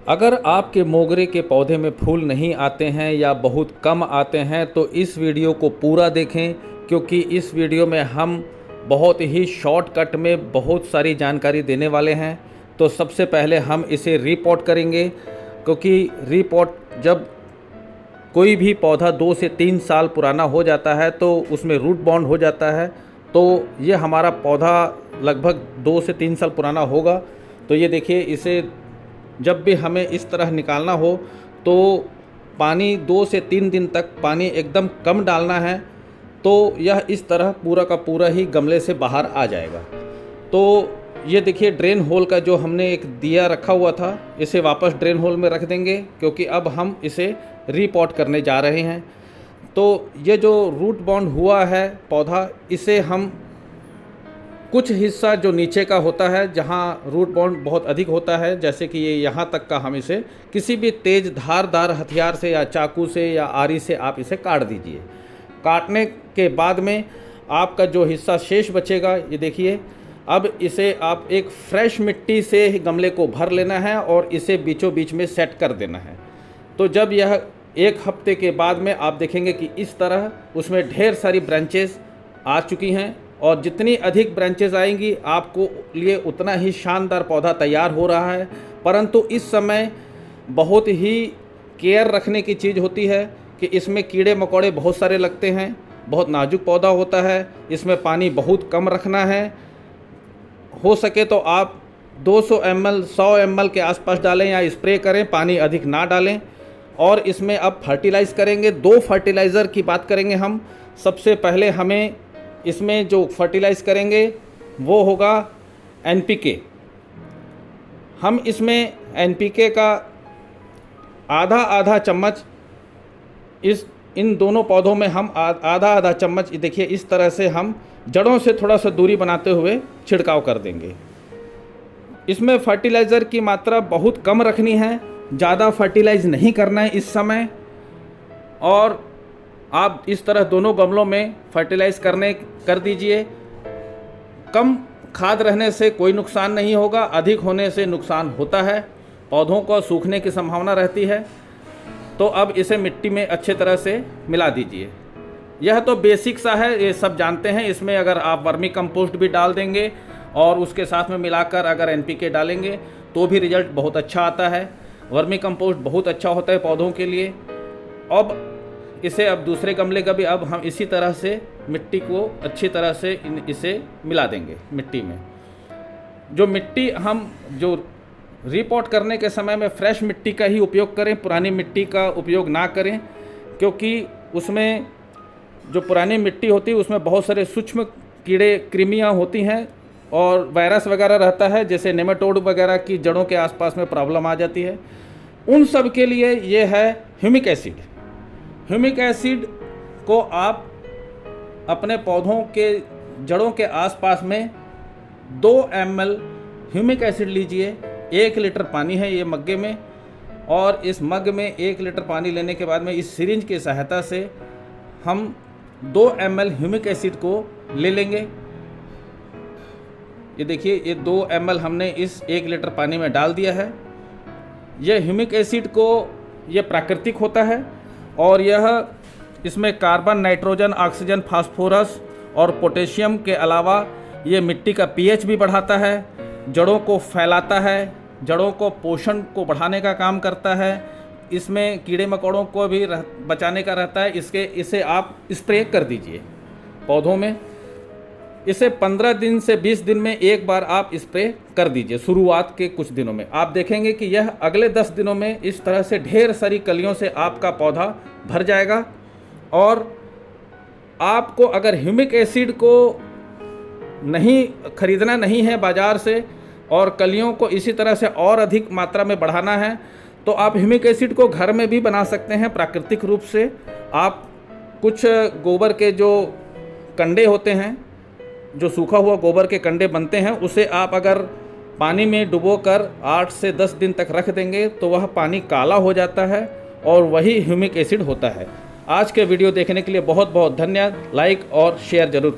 अगर आपके मोगरे के पौधे में फूल नहीं आते हैं या बहुत कम आते हैं तो इस वीडियो को पूरा देखें, क्योंकि इस वीडियो में हम बहुत ही शॉर्टकट में बहुत सारी जानकारी देने वाले हैं। तो सबसे पहले हम इसे रीपॉट करेंगे, क्योंकि रीपॉट जब कोई भी पौधा 2 से 3 साल पुराना हो जाता है तो उसमें रूट बॉन्ड हो जाता है। तो ये हमारा पौधा लगभग 2 से 3 साल पुराना होगा। तो ये देखिए, इसे जब भी हमें इस तरह निकालना हो तो पानी 2 से 3 दिन तक पानी एकदम कम डालना है, तो यह इस तरह पूरा का पूरा ही गमले से बाहर आ जाएगा। तो ये देखिए, ड्रेन होल का जो हमने एक दिया रखा हुआ था, इसे वापस ड्रेन होल में रख देंगे, क्योंकि अब हम इसे रीपॉट करने जा रहे हैं। तो ये जो रूट बॉन्ड हुआ है पौधा, इसे हम कुछ हिस्सा जो नीचे का होता है, जहाँ रूट बॉन्ड बहुत अधिक होता है, जैसे कि ये यहाँ तक का, हम इसे किसी भी तेज़ धारदार हथियार से या चाकू से या आरी से आप इसे काट दीजिए। काटने के बाद में आपका जो हिस्सा शेष बचेगा, ये देखिए, अब इसे आप एक फ्रेश मिट्टी से गमले को भर लेना है और इसे बीचों बीच में सेट कर देना है। तो जब यह 1 हफ्ते के बाद में आप देखेंगे कि इस तरह उसमें ढेर सारी ब्रांचेस आ चुकी हैं, और जितनी अधिक ब्रांचेस आएंगी आपको लिए उतना ही शानदार पौधा तैयार हो रहा है। परंतु इस समय बहुत ही केयर रखने की चीज़ होती है कि इसमें कीड़े मकोड़े बहुत सारे लगते हैं, बहुत नाजुक पौधा होता है, इसमें पानी बहुत कम रखना है। हो सके तो आप 200 ml 100 ml के आसपास डालें या स्प्रे करें, पानी अधिक ना डालें। और इसमें अब फर्टिलाइज़ करेंगे, 2 फर्टिलाइज़र की बात करेंगे हम। सबसे पहले हमें इसमें जो फर्टिलाइज़ करेंगे वो होगा NPK। हम इसमें NPK का आधा चम्मच इन दोनों पौधों में हम आधा चम्मच, देखिए इस तरह से हम जड़ों से थोड़ा सा दूरी बनाते हुए छिड़काव कर देंगे। इसमें फर्टिलाइज़र की मात्रा बहुत कम रखनी है, ज़्यादा फर्टिलाइज़ नहीं करना है इस समय। और आप इस तरह दोनों गमलों में फर्टिलाइज़ कर दीजिए। कम खाद रहने से कोई नुकसान नहीं होगा, अधिक होने से नुकसान होता है, पौधों को सूखने की संभावना रहती है। तो अब इसे मिट्टी में अच्छे तरह से मिला दीजिए। यह तो बेसिक सा है, ये सब जानते हैं। इसमें अगर आप वर्मी कंपोस्ट भी डाल देंगे और उसके साथ में मिलाकर अगर NPK डालेंगे तो भी रिजल्ट बहुत अच्छा आता है। वर्मी कंपोस्ट बहुत अच्छा होता है पौधों के लिए। अब इसे अब दूसरे गमले का भी अब हम इसी तरह से मिट्टी को अच्छी तरह से इसे मिला देंगे मिट्टी में। जो मिट्टी हम जो रीपॉट करने के समय में फ्रेश मिट्टी का ही उपयोग करें, पुरानी मिट्टी का उपयोग ना करें, क्योंकि उसमें जो पुरानी मिट्टी होती है उसमें बहुत सारे सूक्ष्म कीड़े कृमियाँ होती हैं और वायरस वगैरह रहता है, जैसे नेमाटोड वगैरह की जड़ों के आसपास में प्रॉब्लम आ जाती है। उन सब के लिए ये है ह्यूमिक एसिड। ह्यूमिक एसिड को आप अपने पौधों के जड़ों के आसपास में 2 ml ह्यूमिक एसिड लीजिए। 1 लीटर पानी है ये मग्गे में, और इस मग में 1 लीटर पानी लेने के बाद में इस सिरिंज की सहायता से हम 2 ml ह्यूमिक एसिड को ले लेंगे। ये देखिए, ये 2 ml हमने इस 1 लीटर पानी में डाल दिया है। यह ह्यूमिक एसिड को, यह प्राकृतिक होता है और यह इसमें कार्बन, नाइट्रोजन, ऑक्सीजन, फास्फोरस और पोटेशियम के अलावा ये मिट्टी का pH भी बढ़ाता है, जड़ों को फैलाता है, जड़ों को पोषण को बढ़ाने का काम करता है। इसमें कीड़े मकोड़ों को भी बचाने का रहता है। इसे आप स्प्रे कर दीजिए पौधों में। इसे 15 दिन से 20 दिन में एक बार आप स्प्रे कर दीजिए शुरुआत के कुछ दिनों में। आप देखेंगे कि यह अगले 10 दिनों में इस तरह से ढेर सारी कलियों से आपका पौधा भर जाएगा। और आपको अगर ह्यूमिक एसिड को खरीदना नहीं है बाज़ार से और कलियों को इसी तरह से और अधिक मात्रा में बढ़ाना है, तो आप ह्यूमिक एसिड को घर में भी बना सकते हैं प्राकृतिक रूप से। आप कुछ गोबर के जो कंडे होते हैं, जो सूखा हुआ गोबर के कंडे बनते हैं, उसे आप अगर पानी में डुबोकर 8 से 10 दिन तक रख देंगे तो वह पानी काला हो जाता है और वही ह्यूमिक एसिड होता है। आज के वीडियो देखने के लिए बहुत बहुत धन्यवाद। लाइक और शेयर जरूर।